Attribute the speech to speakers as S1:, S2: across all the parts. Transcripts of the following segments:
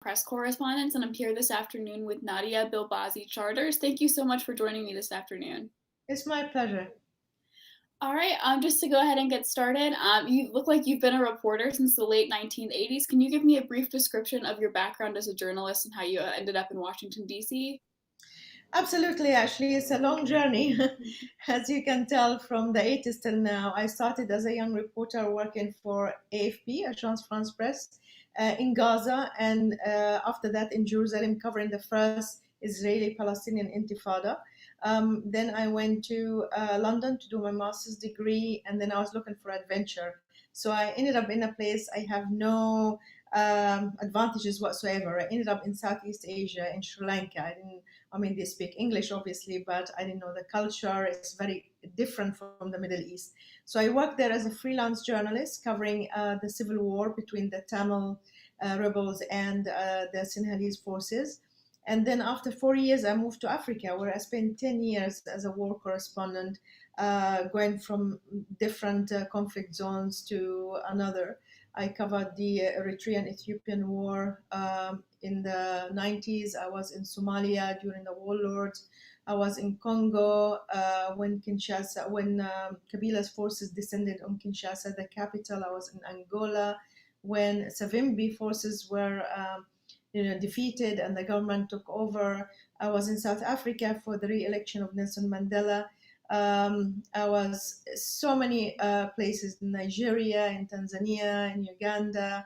S1: Press Correspondents, and I'm here this afternoon with Nadia Bilbassy-Charters. Thank you so much for joining me this afternoon.
S2: It's my pleasure.
S1: All right, just to go ahead and get started, you look like you've been a reporter since the late 1980s. Can you give me a brief description of your background as a journalist and how you ended up in Washington, D.C.?
S2: Absolutely, actually, it's a long journey. As you can tell from the 80s till now, I started as a young reporter working for AFP, Agence France Presse, in Gaza, and after that in Jerusalem, covering the first Israeli-Palestinian Intifada. Then I went to London to do my master's degree, and then I was looking for adventure. So I ended up in a place I have no advantages whatsoever. I ended up in Southeast Asia, in Sri Lanka. I mean, they speak English, obviously, but I didn't know the culture. It's very different from the Middle East. So I worked there as a freelance journalist covering the civil war between the Tamil rebels and the Sinhalese forces. And then after 4 years, I moved to Africa, where I spent 10 years as a war correspondent, going from different conflict zones to another. I covered the Eritrean Ethiopian War in the 90s. I was in Somalia during the warlords. I was in Congo when Kabila's forces descended on Kinshasa, the capital. I was in Angola when Savimbi forces were defeated and the government took over. I was in South Africa for the re-election of Nelson Mandela. I was so many places in Nigeria, in Tanzania, in Uganda.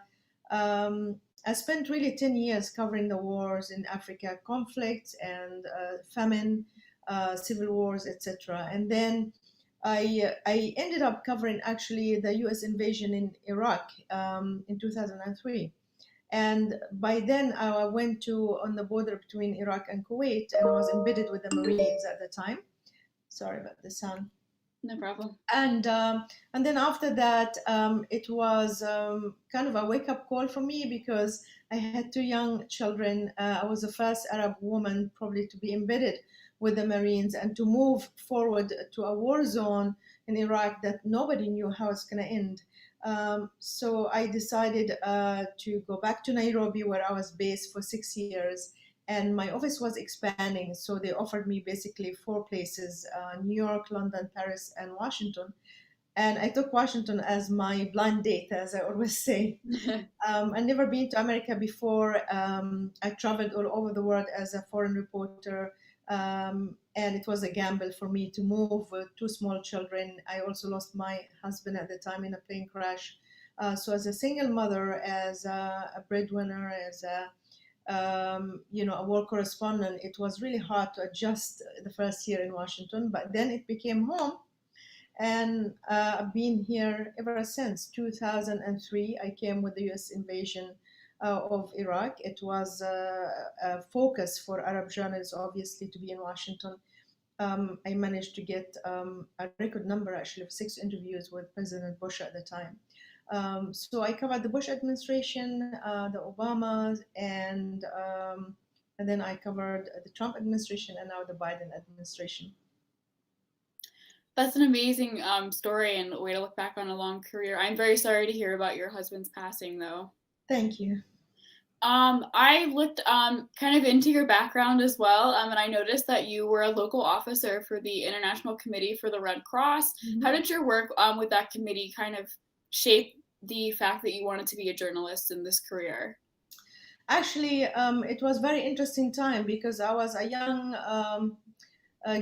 S2: I spent really 10 years covering the wars in Africa, conflicts and famine, civil wars, etc. And then I ended up covering actually the US invasion in Iraq in 2003. And by then, I went to on the border between Iraq and Kuwait, and I was embedded with the Marines at the time. Sorry about the sound.
S1: No problem.
S2: And then after that, it was kind of a wake up call for me because I had two young children. I was the first Arab woman probably to be embedded with the Marines and to move forward to a war zone in Iraq that nobody knew how it's going to end. So I decided to go back to Nairobi, where I was based for 6 years, and my office was expanding, so they offered me basically four places: New York, London, Paris, and Washington. And I took Washington as my blind date, as I always say. I'd never been to America before. I traveled all over the world as a foreign reporter, and it was a gamble for me to move with two small children. I also lost my husband at the time in a plane crash. So as a single mother, as a breadwinner, as a war correspondent, it was really hard to adjust the first year in Washington, but then it became home, and I've been here ever since 2003. I came with the US invasion of Iraq. It was a focus for Arab journalists, obviously, to be in Washington. I managed to get a record number, actually, of 6 interviews with President Bush at the time. So I covered the Bush administration, the Obamas, and then I covered the Trump administration and now the Biden administration.
S1: That's an amazing story and way to look back on a long career. I'm very sorry to hear about your husband's passing, though.
S2: Thank you.
S1: I looked kind of into your background as well, and I noticed that you were a local officer for the International Committee for the Red Cross. How did your work with that committee kind of shape the fact that you wanted to be a journalist in this career?
S2: Actually, it was very interesting time because I was a young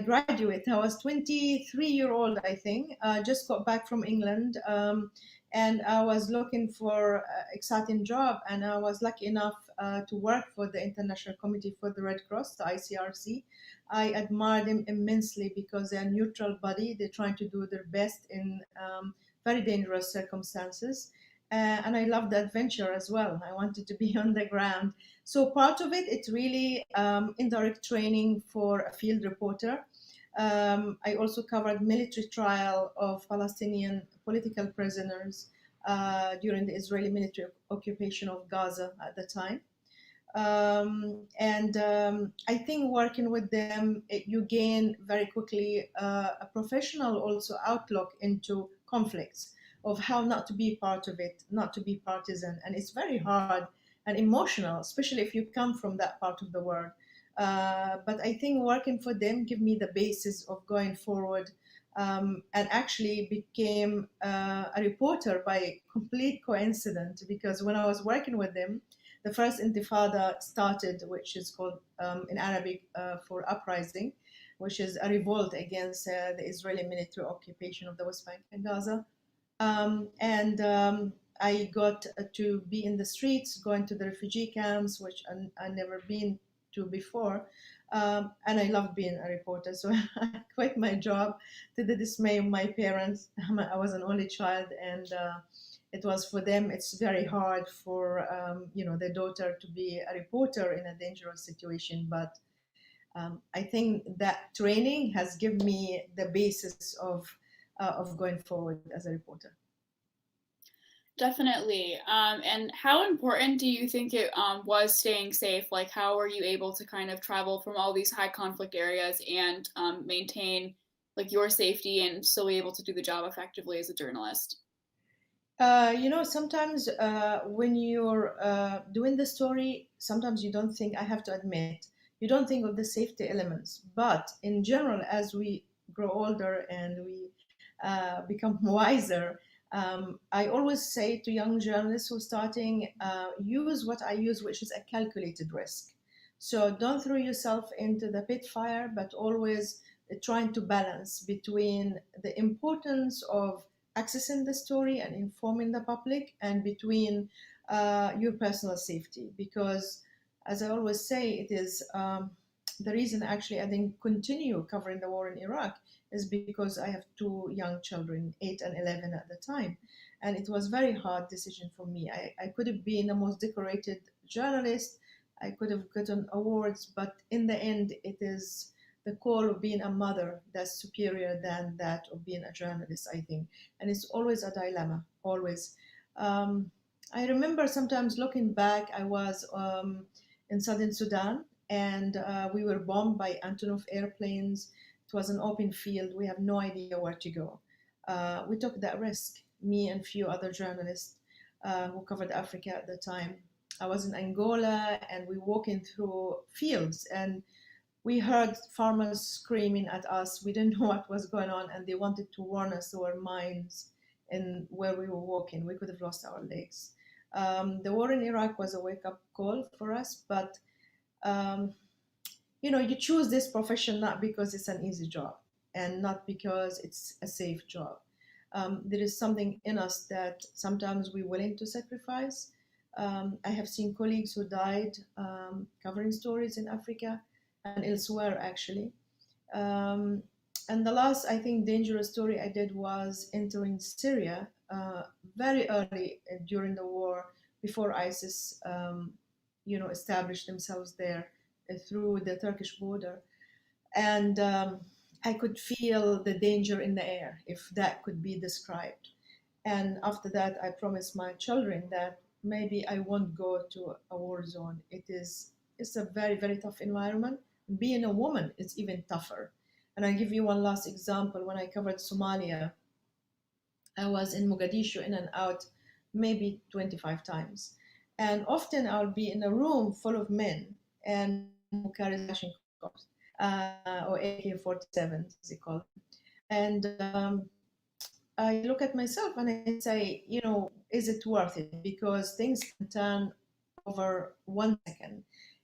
S2: graduate. I was 23-year-old, I think. Just got back from England, and I was looking for an exciting job. And I was lucky enough to work for the International Committee for the Red Cross, the ICRC. I admire them immensely because they're a neutral body. They're trying to do their best in very dangerous circumstances. And I love the adventure as well. I wanted to be on the ground. So part of it, it's really indirect training for a field reporter. I also covered military trial of Palestinian political prisoners during the Israeli military occupation of Gaza at the time. And I think working with them, you gain very quickly a professional also outlook into conflicts, of how not to be part of it, not to be partisan. And it's very hard and emotional, especially if you come from that part of the world. But I think working for them give me the basis of going forward, and actually became a reporter by complete coincidence, because when I was working with them, the first intifada started, which is called in Arabic for uprising, which is a revolt against the Israeli military occupation of the West Bank and Gaza. And I got to be in the streets, going to the refugee camps, which I never been to before. And I love being a reporter, so I quit my job to the dismay of my parents. I was an only child, and it was for them. It's very hard for their daughter to be a reporter in a dangerous situation. But I think that training has given me the basis of going forward as a reporter.
S1: Definitely. And how important do you think it was staying safe? Like, how were you able to kind of travel from all these high conflict areas and maintain like your safety and still be able to do the job effectively as a journalist?
S2: Sometimes when you're doing the story, sometimes you don't think, I have to admit, you don't think of the safety elements. But in general, as we grow older and we become wiser, I always say to young journalists who are starting, use what I use, which is a calculated risk. So don't throw yourself into the pit fire, but always trying to balance between the importance of accessing the story and informing the public, and between your personal safety. Because, as I always say, it is the reason actually I didn't continue covering the war in Iraq is because I have two young children, 8 and 11 at the time. And it was a very hard decision for me. I could have been the most decorated journalist, I could have gotten awards, but in the end, it is the call of being a mother that's superior than that of being a journalist, I think. And it's always a dilemma, always. Um, I remember sometimes looking back, I was in southern Sudan, and we were bombed by Antonov airplanes. It was an open field. We have no idea where to go. We took that risk, me and few other journalists who covered Africa at the time. I was in Angola, and we walking through fields, and we heard farmers screaming at us. We didn't know what was going on, and they wanted to warn us to our mines in where we were walking. We could have lost our legs. The war in Iraq was a wake-up call for us, but um, you choose this profession not because it's an easy job and not because it's a safe job. There is something in us that sometimes we're willing to sacrifice. I have seen colleagues who died covering stories in Africa and elsewhere, actually. Um, and the last, I think, dangerous story I did was entering Syria very early during the war, before ISIS, established themselves there through the Turkish border. And I could feel the danger in the air, if that could be described. And after that, I promised my children that maybe I won't go to a war zone. It's a very, very tough environment. Being a woman is even tougher. And I'll give you one last example. When I covered Somalia, I was in Mogadishu in and out maybe 25 times. And often I'll be in a room full of men and who carry Kalashnikovs or AK-47s, as they call them. And I look at myself and I say, is it worth it? Because things can turn over 1 second,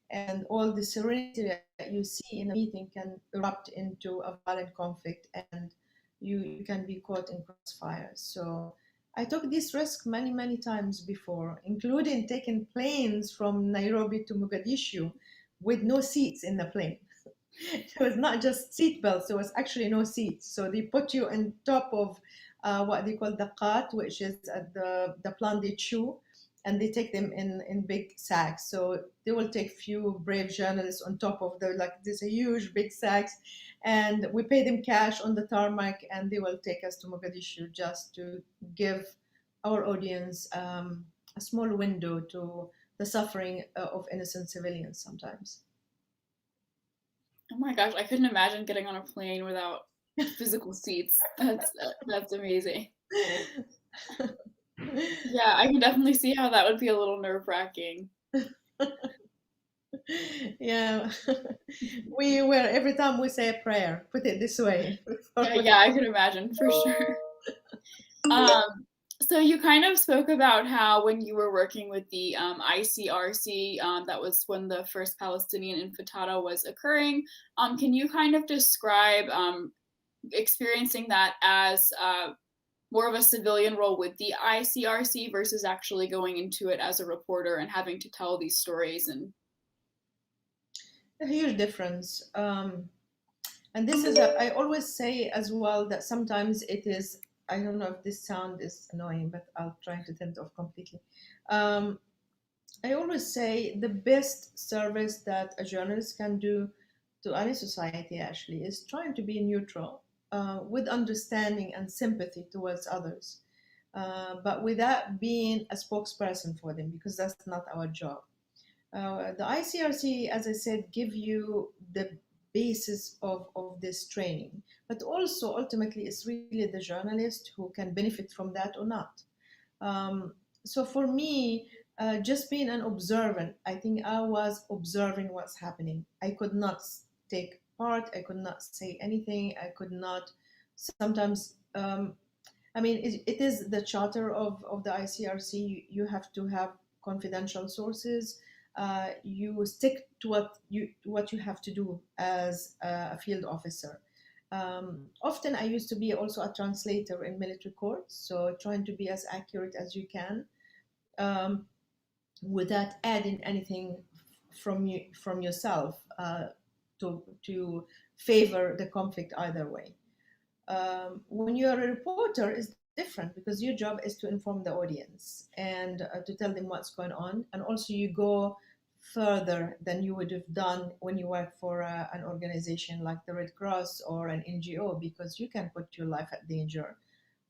S2: and all the serenity that you see in a meeting can erupt into a violent conflict, and you can be caught in crossfire. So I took this risk many, many times before, including taking planes from Nairobi to Mogadishu with no seats in the plane. It was not just seat belts, there was actually no seats. So they put you on top of what they call the qat, which is the plant they chew, and they take them in big sacks. So they will take few brave journalists on top of this huge big sacks, and we pay them cash on the tarmac, and they will take us to Mogadishu just to give our audience a small window to the suffering of innocent civilians sometimes.
S1: Oh my gosh, I couldn't imagine getting on a plane without physical seats. That's amazing. Yeah, I can definitely see how that would be a little nerve-wracking.
S2: Yeah. We were, every time we say a prayer, put it this way.
S1: Yeah, I can imagine for sure. Um, so you kind of spoke about how when you were working with the ICRC, that was when the first Palestinian Intifada was occurring. Can you kind of describe experiencing that as more of a civilian role with the ICRC versus actually going into it as a reporter and having to tell these stories? And
S2: A huge difference. And this is, I always say as well that sometimes it is, I don't know if this sound is annoying, but I'll try to turn it off completely. Um, I always say the best service that a journalist can do to any society actually is trying to be neutral, with understanding and sympathy towards others, but without being a spokesperson for them, because that's not our job. The ICRC, as I said, give you the basis of this training, but also ultimately it's really the journalist who can benefit from that or not. So for me, just being an observant, I think I was observing what's happening. I could not take part. I could not say anything. I could not. Sometimes, I mean, it is the charter of the ICRC. You have to have confidential sources. You stick to what you have to do as a field officer. Often I used to be also a translator in military courts, so trying to be as accurate as you can, um, without adding anything from yourself, to favor the conflict either way. When you're a reporter, it's different because your job is to inform the audience and to tell them what's going on, and also you go further than you would have done when you work for an organization like the Red Cross or an NGO, because you can put your life at danger,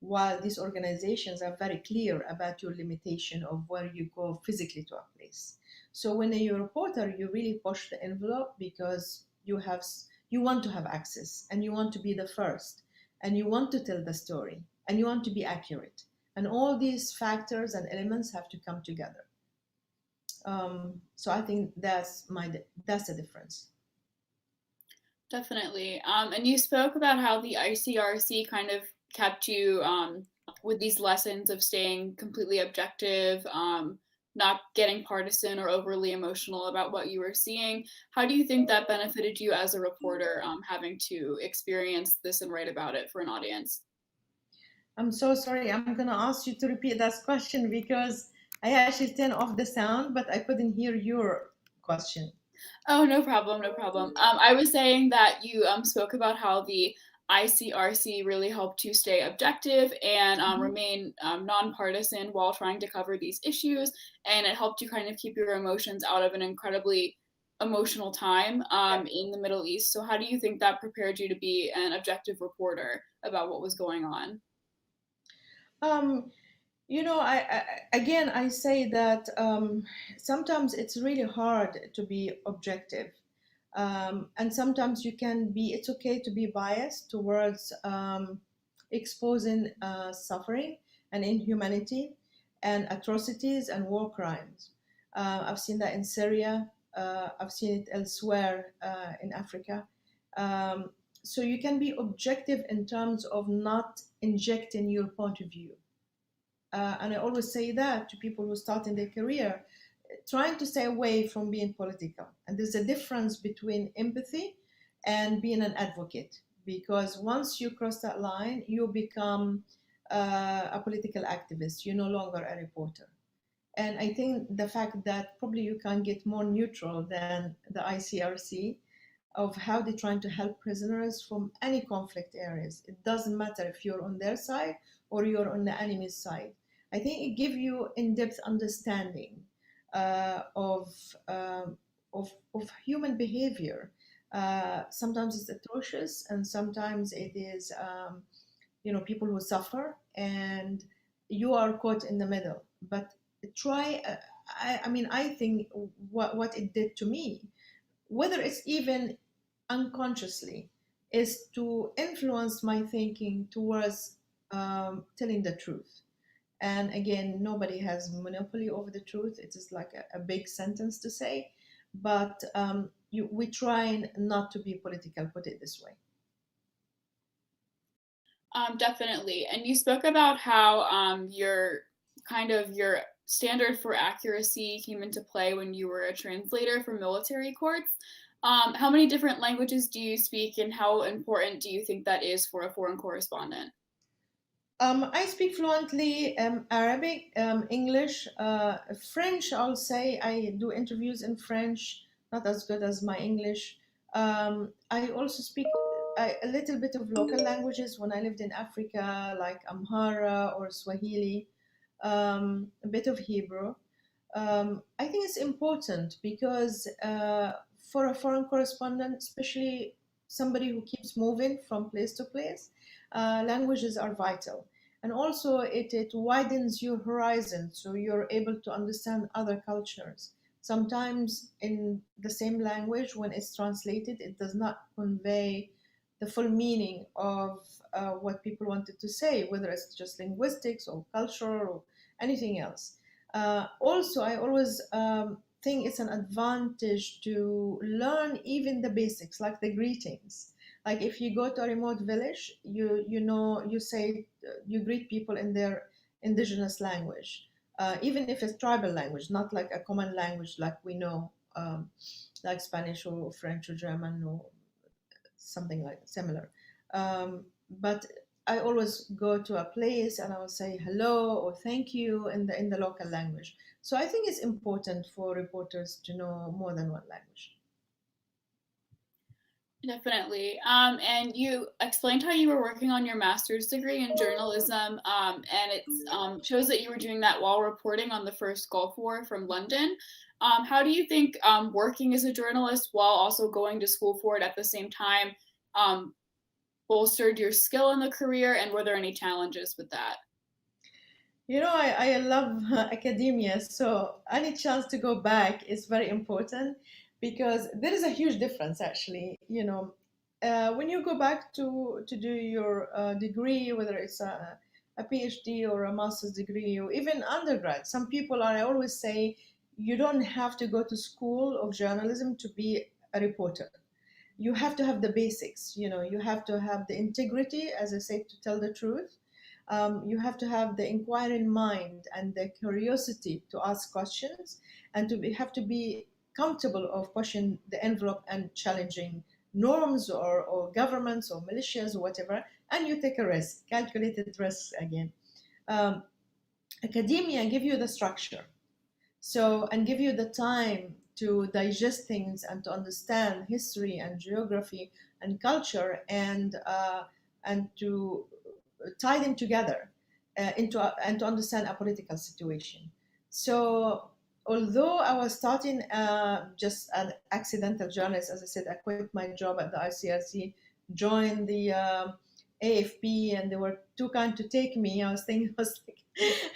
S2: while these organizations are very clear about your limitation of where you go physically to a place. So when you're a reporter, you really push the envelope because you want to have access, and you want to be the first, and you want to tell the story, and you want to be accurate, and all these factors and elements have to come together. So I think that's the difference.
S1: definitely. And you spoke about how the ICRC kind of kept you with these lessons of staying completely objective, not getting partisan or overly emotional about what you were seeing. How do you think that benefited you as a reporter, having to experience this and write about it for an audience?
S2: I'm so sorry. I'm gonna ask you to repeat that question because I actually turned off the sound, but I couldn't hear your question.
S1: Oh, no problem, no problem. I was saying that you spoke about how the ICRC really helped you stay objective and
S2: Mhm.
S1: remain nonpartisan while trying to cover these issues, and it helped you kind of keep your emotions out of an incredibly emotional time in the Middle East. So, how do you think that prepared you to be an objective reporter about what was going on?
S2: Um, again, I say that sometimes it's really hard to be objective. And sometimes it's okay to be biased towards exposing suffering and inhumanity and atrocities and war crimes. I've seen that in Syria, I've seen it elsewhere in Africa. Um, so you can be objective in terms of not injecting your point of view. And I always say that to people who start in their career, trying to stay away from being political. And there's a difference between empathy and being an advocate, because once you cross that line, you become a political activist. You're no longer a reporter. And I think the fact that probably you can get more neutral than the ICRC of how they're trying to help prisoners from any conflict areas. It doesn't matter if you're on their side or you're on the enemy's side. I think it gives you in-depth understanding uh, of, um, of human behavior. Sometimes it's atrocious, and sometimes it is, people who suffer, and you are caught in the middle. But try. I think what it did to me, whether it's even unconsciously, is to influence my thinking towards telling the truth. And again, nobody has monopoly over the truth. It is like a big sentence to say, but we try not to be political, put it this way.
S1: Definitely. And you spoke about how your standard for accuracy came into play when you were a translator for military courts. How many different languages do you speak, and how important do you think that is for a foreign correspondent?
S2: I speak fluently Arabic, English, French. I'll say I do interviews in French, not as good as my English. I also speak a little bit of local languages when I lived in Africa, like Amhara or Swahili, a bit of Hebrew. I think it's important because for a foreign correspondent, especially somebody who keeps moving from place to place, languages are vital. And also, it widens your horizon so you're able to understand other cultures. Sometimes, in the same language, when it's translated, it does not convey the full meaning of what people wanted to say, whether it's just linguistics or cultural or anything else. Also, I always think it's an advantage to learn even the basics, like the greetings. Like if you go to a remote village, you say you greet people in their indigenous language, even if it's tribal language, not like a common language like we know, like Spanish or French or German or something like similar. But I always go to a place and I will say hello or thank you in the local language. So I think it's important for reporters to know more than one language.
S1: Definitely. And you explained how you were working on your master's degree in journalism, and it shows that you were doing that while reporting on the first Gulf War from London. How do you think working as a journalist while also going to school for it at the same time um, bolstered your skill in the career, and were there any challenges with that?
S2: I love academia, so any chance to go back is very important because there is a huge difference actually. When you go back to do your degree, whether it's a PhD or a master's degree or even undergrad, some people are, I always say, you don't have to go to school of journalism to be a reporter. You have to have the basics. You have to have the integrity, as I say, to tell the truth. You have to have the inquiring mind and the curiosity to ask questions, and have to be comfortable of pushing the envelope and challenging norms or governments or militias or whatever. And you take a risk, calculated risk again. um, Academia give you the structure, and give you the time to digest things and to understand history and geography and culture, and to tie them together and to understand a political situation. So although I was starting just an accidental journalist, as I said, I quit my job at the ICRC, joined the AFP, and they were too kind to take me. I was thinking, I was like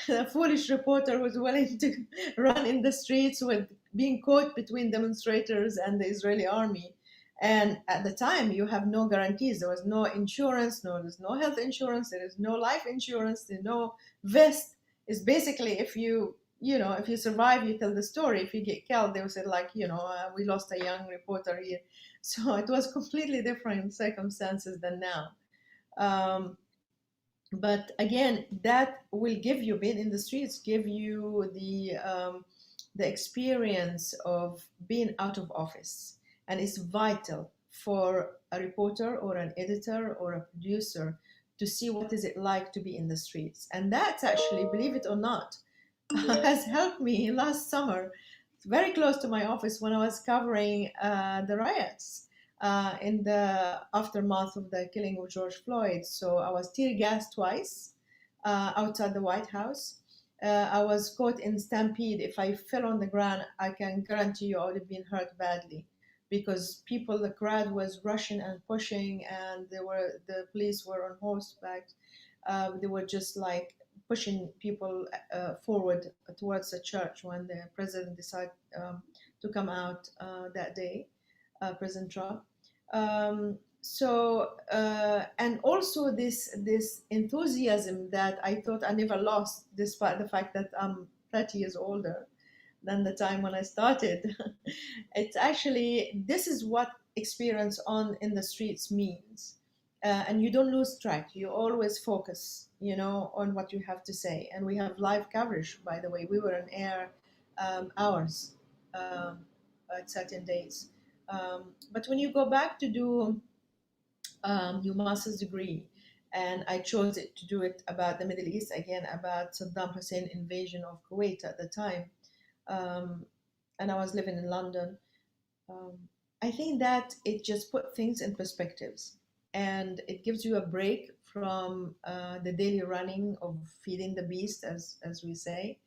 S2: a foolish reporter who's willing to run in the streets with being caught between demonstrators and the Israeli army. And at the time, you have no guarantees. There was no insurance, there's no health insurance, there is no life insurance, there's no vest. It's basically if you survive, you tell the story. If you get killed, they will say like, we lost a young reporter here. So it was completely different circumstances than now. Um, but again, that will give you, being in the streets, give you the experience of being out of office, and it's vital for a reporter or an editor or a producer to see what is it like to be in the streets. And that's actually, believe it or not, has helped me last summer, very close to my office, when I was covering the riots in the aftermath of the killing of George Floyd. So I was tear gassed twice outside the White House. I was caught in stampede. If I fell on the ground, I can guarantee you I would have been hurt badly, because the crowd was rushing and pushing, and the police were on horseback. They were just like pushing people forward towards the church when the president decided to come out that day, President Trump. And also this enthusiasm that I thought I never lost, despite the fact that I'm 30 years older than the time when I started. It's actually, this is what experience on in the streets means. And you don't lose track. You always focus, on what you have to say. And we have live coverage, by the way. We were on air hours at certain days. But when you go back to do your master's degree, and I chose it to do it about the Middle East, again, about Saddam Hussein invasion of Kuwait at the time. Um, and I was living in London. Um, I think that it just put things in perspectives, and it gives you a break from the daily running of feeding the beast, as we say,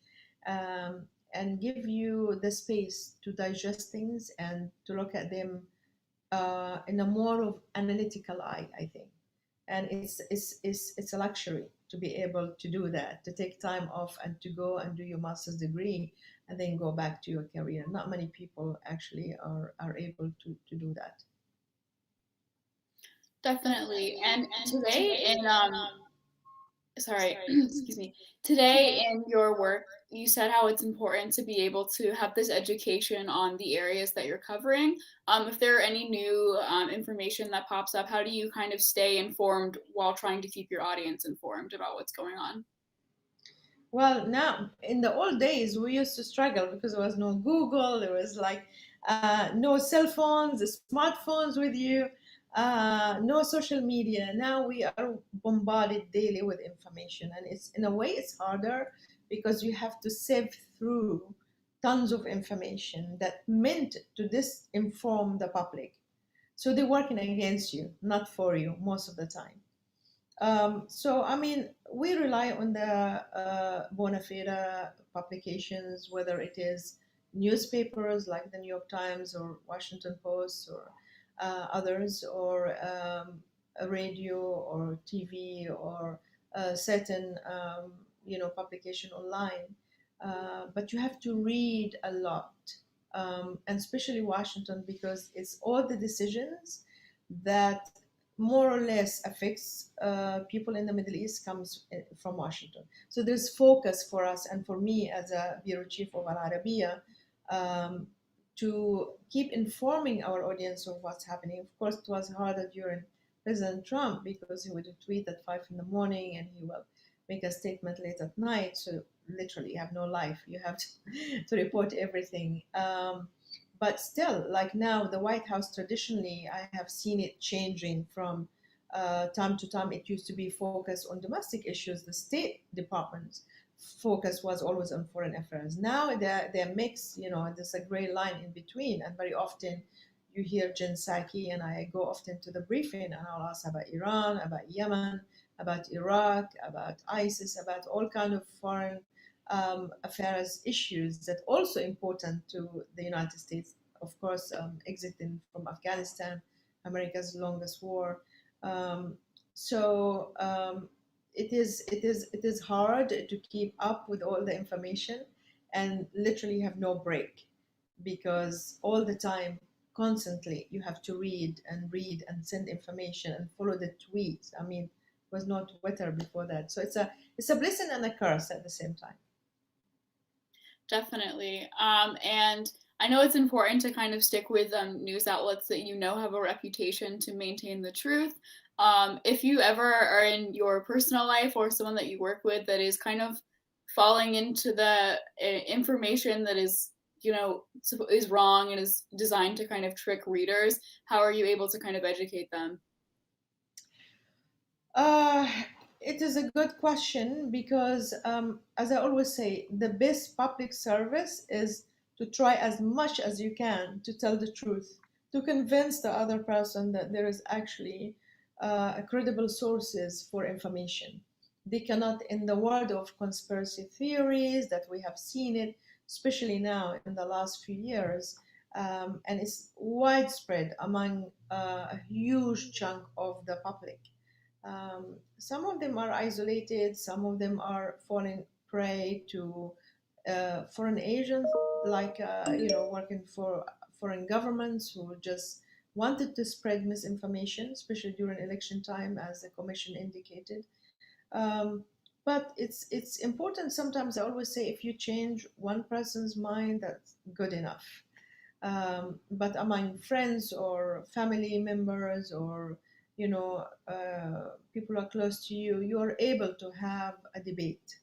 S2: um, and give you the space to digest things and to look at them in a more of analytical eye, I think. And it's a luxury to be able to do that, to take time off and to go and do your master's degree and then go back to your career. Not many people actually are able to do that.
S1: Definitely. And today in sorry, excuse me. Today in your work, you said how it's important to be able to have this education on the areas that you're covering. If there are any new information that pops up, how do you kind of stay informed while trying to keep your audience informed about what's going on?
S2: Well, now in the old days, we used to struggle because there was no Google, there was like no cell phones, smartphones with you, no social media. Now we are bombarded daily with information, and it's in a way it's harder because you have to sift through tons of information that meant to disinform the public. So they're working against you, not for you, most of the time. I mean, we rely on the bona fide publications, whether it is newspapers like the New York Times or Washington Post or others, or a radio or TV or a certain, publication online. But you have to read a lot, and especially Washington, because it's all the decisions that more or less affects people in the Middle East comes from Washington. So there's focus for us and for me as a bureau chief of Al Arabiya, um, to keep informing our audience of what's happening. Of course, it was harder during President Trump because he would tweet at 5 in the morning and he will make a statement late at night. So literally, you have no life. You have to report everything. But still, like now, the White House traditionally, I have seen it changing from time to time. It used to be focused on domestic issues. The State Department's focus was always on foreign affairs. Now they're mixed, there's a gray line in between. And very often you hear Jen Psaki, and I go often to the briefing and I'll ask about Iran, about Yemen, about Iraq, about ISIS, about all kind of foreign affairs issues that also important to the United States. Of course, exiting from Afghanistan, America's longest war. Um, so it is hard to keep up with all the information, and literally have no break, because all the time, constantly, you have to read and send information and follow the tweets. I mean, it was not Twitter before that, so it's a blessing and a curse at the same time.
S1: Definitely. And I know it's important to kind of stick with news outlets that you know have a reputation to maintain the truth. If you ever are in your personal life or someone that you work with that is kind of falling into the information that is, is wrong and is designed to kind of trick readers, how are you able to kind of educate them?
S2: Uh, it is a good question because, as I always say, the best public service is to try as much as you can to tell the truth, to convince the other person that there is actually credible sources for information. They cannot, in the world of conspiracy theories that we have seen it, especially now in the last few years, and it's widespread among a huge chunk of the public. Some of them are isolated, some of them are falling prey to foreign agents, like working for foreign governments who just wanted to spread misinformation, especially during election time, as the commission indicated. Um, but it's important. Sometimes I always say, if you change one person's mind, that's good enough. But among friends or family members, or people who are close to you, you are able to have a debate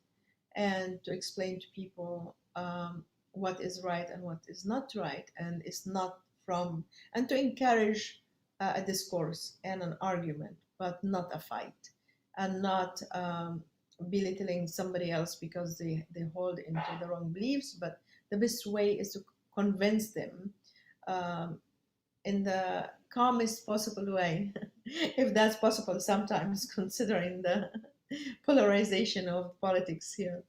S2: and to explain to people what is right and what is not right, and it's not from, and to encourage a discourse and an argument, but not a fight, and not belittling somebody else because they hold into the wrong beliefs. But the best way is to convince them um, in the calmest possible way, if that's possible sometimes, considering the polarization of politics here.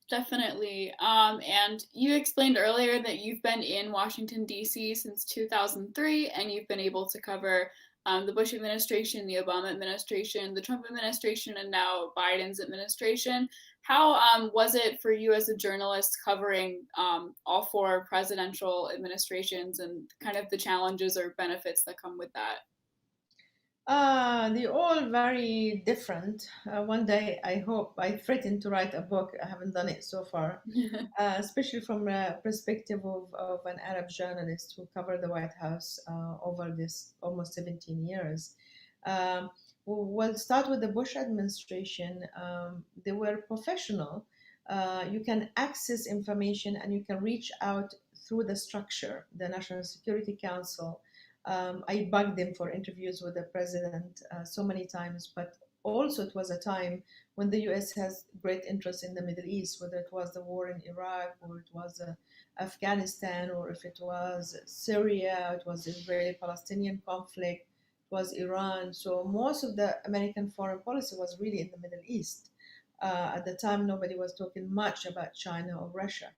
S1: Definitely. And you explained earlier that you've been in Washington, D.C. since 2003, and you've been able to cover the Bush administration, the Obama administration, the Trump administration, and now Biden's administration. How was it for you as a journalist covering all four presidential administrations and kind of the challenges or benefits that come with that?
S2: They're all very different. One day, I hope, I threaten to write a book. I haven't done it so far, especially from a perspective of an Arab journalist who covered the White House over this almost 17 years. Um, we'll start with the Bush administration. They were professional. You can access information and you can reach out through the structure, the National Security Council. I bugged them for interviews with the president so many times, but also it was a time when the US has great interest in the Middle East, whether it was the war in Iraq, or it was Afghanistan, or if it was Syria, it was the Israeli-Palestinian conflict, it was Iran. So most of the American foreign policy was really in the Middle East. At the time, nobody was talking much about China or Russia.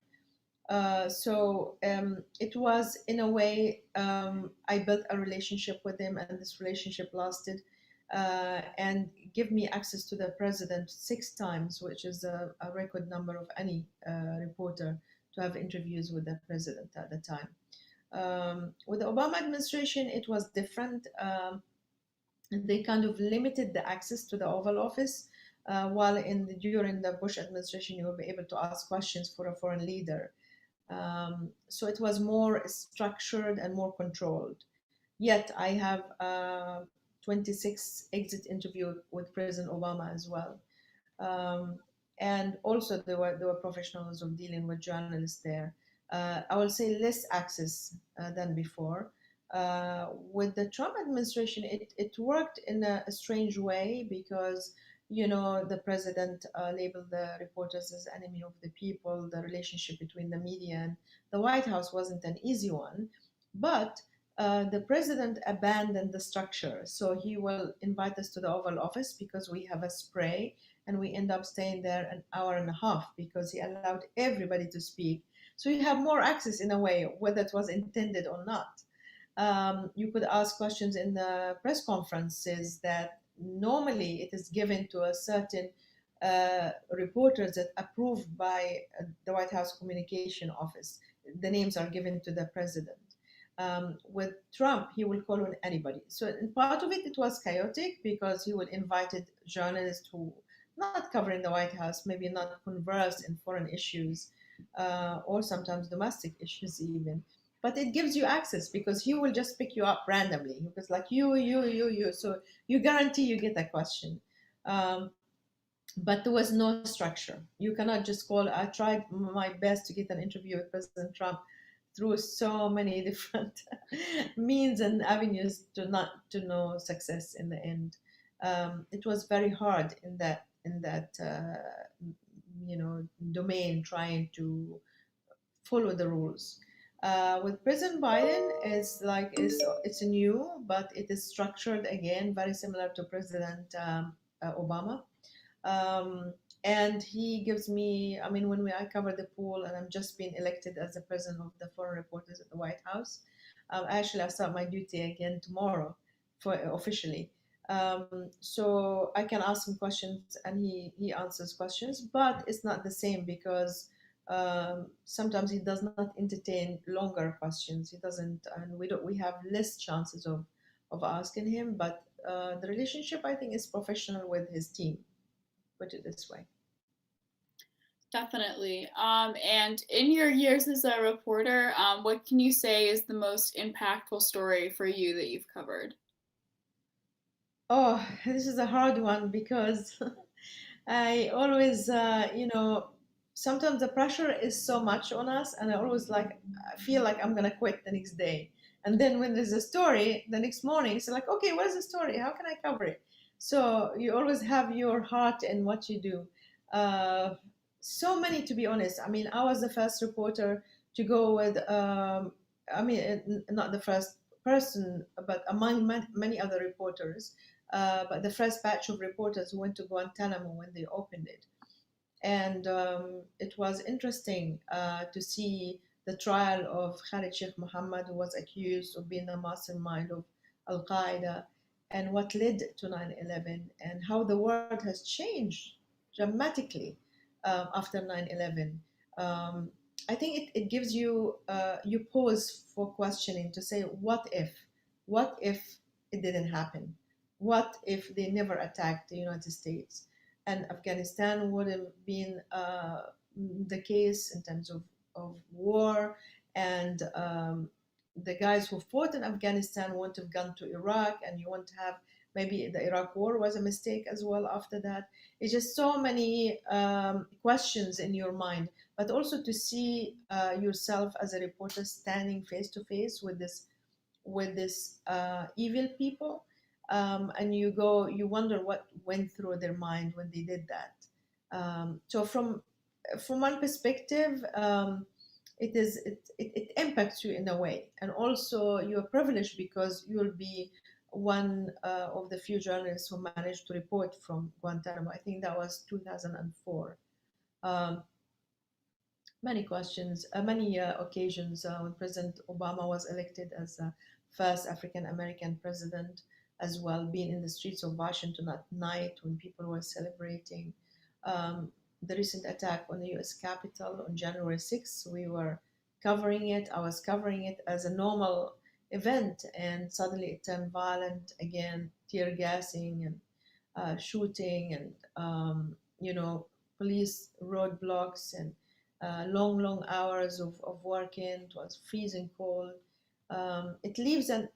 S2: So it was, in a way, I built a relationship with him, and this relationship lasted and give me access to the president 6 times, which is a record number of any reporter to have interviews with the president at the time. With the Obama administration, it was different. They kind of limited the access to the Oval Office, while during the Bush administration, you will be able to ask questions for a foreign leader. So it was more structured and more controlled. Yet I have 26 exit interview with President Obama as well. Um, and also there were professionals of dealing with journalists there. I will say less access than before. With the Trump administration, it worked in a strange way, because the president labeled the reporters as enemy of the people. The relationship between the media and the White House wasn't an easy one, but the president abandoned the structure. So he will invite us to the Oval Office because we have a spray, and we end up staying there an hour and a half because he allowed everybody to speak. So you have more access in a way, whether it was intended or not. You could ask questions in the press conferences that normally it is given to a certain reporters that approved by the White House Communication Office. The names are given to the president. With Trump, he will call on anybody. So in part of it, it was chaotic because he would invited journalists who not covering the White House, maybe not conversed in foreign issues, or sometimes domestic issues even. But it gives you access because he will just pick you up randomly. He was like, you. So you guarantee you get a question. Um, but there was no structure. You cannot just call. I tried my best to get an interview with President Trump through so many different means and avenues to no success in the end. It was very hard in that domain, trying to follow the rules. With President Biden, it's new, but it is structured again very similar to President Obama. Um, and he gives me, I mean, I cover the pool, and I'm just being elected as the president of the foreign reporters at the White House. Actually, I start my duty again tomorrow, for officially. So I can ask him questions, and he answers questions, but it's not the same because Sometimes he does not entertain longer questions. He doesn't, and we have less chances of asking him. But the relationship, I think, is professional with his team. Put it this way.
S1: Definitely. And in your years as a reporter, what can you say is the most impactful story for you that you've covered?
S2: Oh, this is a hard one because I always, sometimes the pressure is so much on us, and I always I feel like I'm gonna quit the next day. And then when there's a story, the next morning, it's like, okay, what is the story? How can I cover it? So you always have your heart in what you do. Uh, so many, to be honest. I mean, I was the first reporter to go with, not the first person, but among many other reporters, but the first batch of reporters who went to Guantanamo when they opened it. And it was interesting to see the trial of Khalid Sheikh Mohammed, who was accused of being the mastermind of Al Qaeda, and what led to 9/11, and how the world has changed dramatically after 9/11. Um, I think it gives you you pause for questioning to say, what if it didn't happen? What if they never attacked the United States? And Afghanistan would have been the case in terms of war, and the guys who fought in Afghanistan won't have gone to Iraq, and you won't have, maybe the Iraq war was a mistake as well after that. It's just so many questions in your mind, but also to see yourself as a reporter standing face to face with this evil people, and you wonder what went through their mind when they did that. So from one perspective, it impacts you in a way, and also you're privileged because you'll be one of the few journalists who managed to report from Guantanamo. I think that was 2004. Um, Many questions, many occasions when President Obama was elected as the first African American president, as well, being in the streets of Washington at night when people were celebrating. Um, the recent attack on the US Capitol on January 6th, we were covering it. I was covering it as a normal event, and suddenly it turned violent again, tear gassing and shooting, and police roadblocks, and long hours of working. It was freezing cold. It leaves an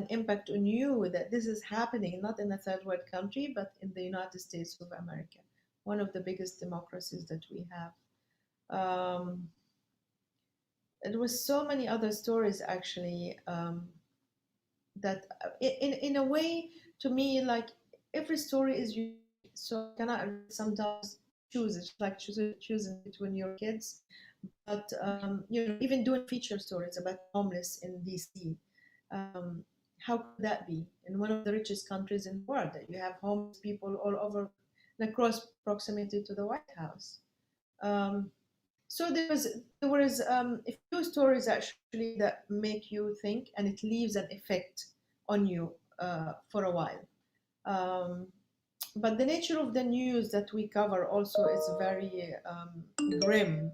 S2: impact on you that this is happening not in a third world country, but in the United States of America, one of the biggest democracies that we have. There was so many other stories actually, that in a way, to me, like, every story is unique, so I cannot really sometimes choose. It's like choosing between your kids. But even doing feature stories about the homeless in DC, um, how could that be in one of the richest countries in the world, that you have homeless people all over and across proximity to the White House? Um, so there was a few stories actually that make you think, and it leaves an effect on you for a while. Um, but the nature of the news that we cover also is very grim,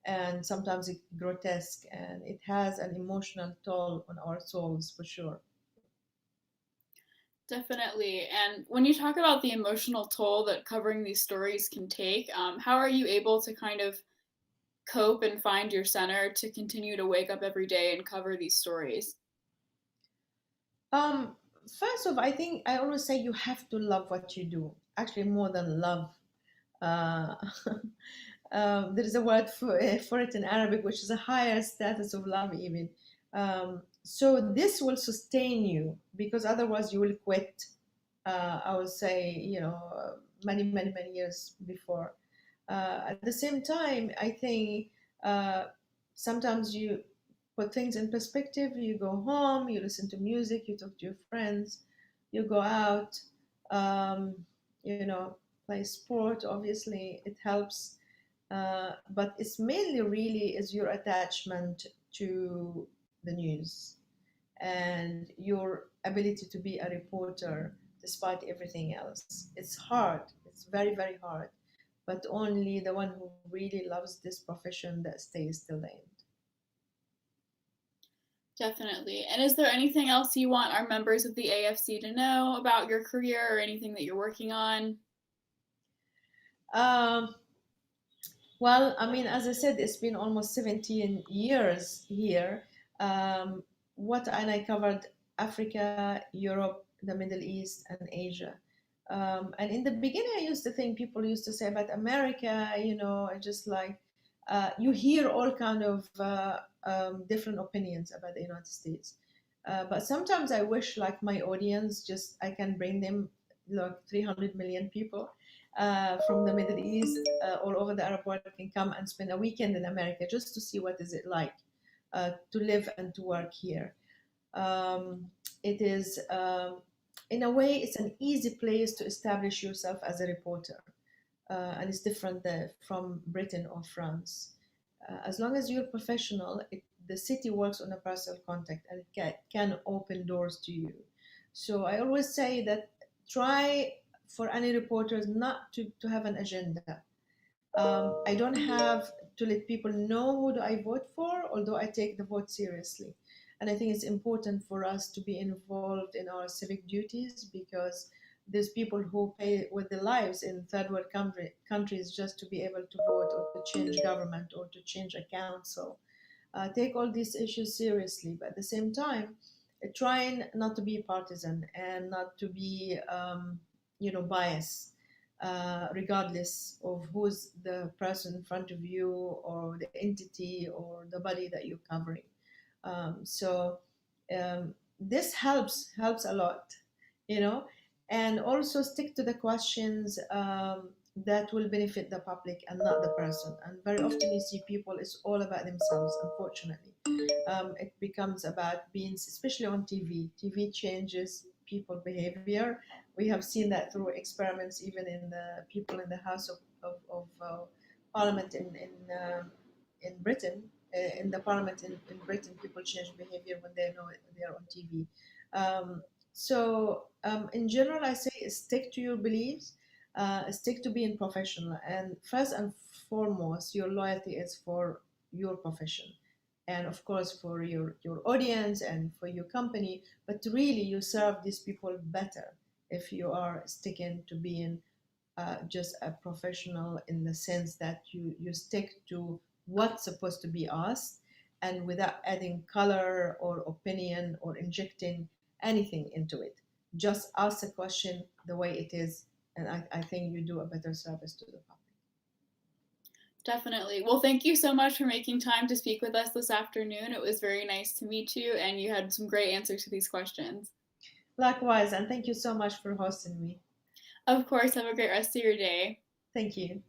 S2: and sometimes it's grotesque, and it has an emotional toll on our souls for sure.
S1: Definitely. And when you talk about the emotional toll that covering these stories can take, how are you able to kind of cope and find your center to continue to wake up every day and cover these stories?
S2: Um, First off, I think I always say you have to love what you do. Actually, more than love. Uh, there is a word for it in Arabic, which is a higher status of love, even. So this will sustain you, because otherwise you will quit. I would say, many years before. At the same time, I think uh, sometimes you put things in perspective. You go home, you listen to music, you talk to your friends, you go out, um, you know, play sport. Obviously, it helps, but it's mainly really is your attachment to the news and your ability to be a reporter despite everything else. It's hard. It's very hard. but only the one who really loves this profession that stays till the end.
S1: Definitely. And is there anything else you want our members of the AFC to know about your career or anything that you're working on?
S2: Um, well, I mean, as I said, it's been almost 17 years here. Um, and I covered Africa, Europe, the Middle East, and Asia. And in the beginning, I used to think people used to say about America, I just like you hear all kind of different opinions about the United States. But sometimes I wish, like my audience, just I can bring them like 300 million people from the Middle East, all over the Arab world, can come and spend a weekend in America just to see what is it like to live and to work here. Um, it is, in a way, it's an easy place to establish yourself as a reporter, and it's different from Britain or France. As long as you're professional, the city works on a personal contact and it can open doors to you. So I always say that try for any reporters not to have an agenda. I don't have to let people know who do I vote for, although I take the vote seriously. And I think it's important for us to be involved in our civic duties because there's people who pay with their lives in third world countries just to be able to vote or to change government or to change a council. Take all these issues seriously, but at the same time, trying not to be partisan and not to be, biased, regardless of who's the person in front of you or the entity or the body that you're covering. So this helps a lot, you know, and also stick to the questions that will benefit the public and not the person. And very often you see people, it's all about themselves, unfortunately. It becomes about being, especially on TV. TV changes people behavior. We have seen that through experiments, even in the people in the House of Parliament in Britain. In the Parliament in Britain, people change behavior when they know they are on TV. In general, I say stick to your beliefs, stick to being professional, and first and foremost, your loyalty is for your profession and of course for your audience and for your company, but really you serve these people better if you are sticking to being just a professional in the sense that you stick to what's supposed to be asked and without adding color or opinion or injecting anything into it. Just ask the question the way it is, and I think you do a better service to the public.
S1: Definitely. Well, thank you so much for making time to speak with us this afternoon. It was very nice to meet you, and you had some great answers to these questions.
S2: Likewise, and thank you so much for hosting me.
S1: Of course, have a great rest of your day.
S2: Thank you.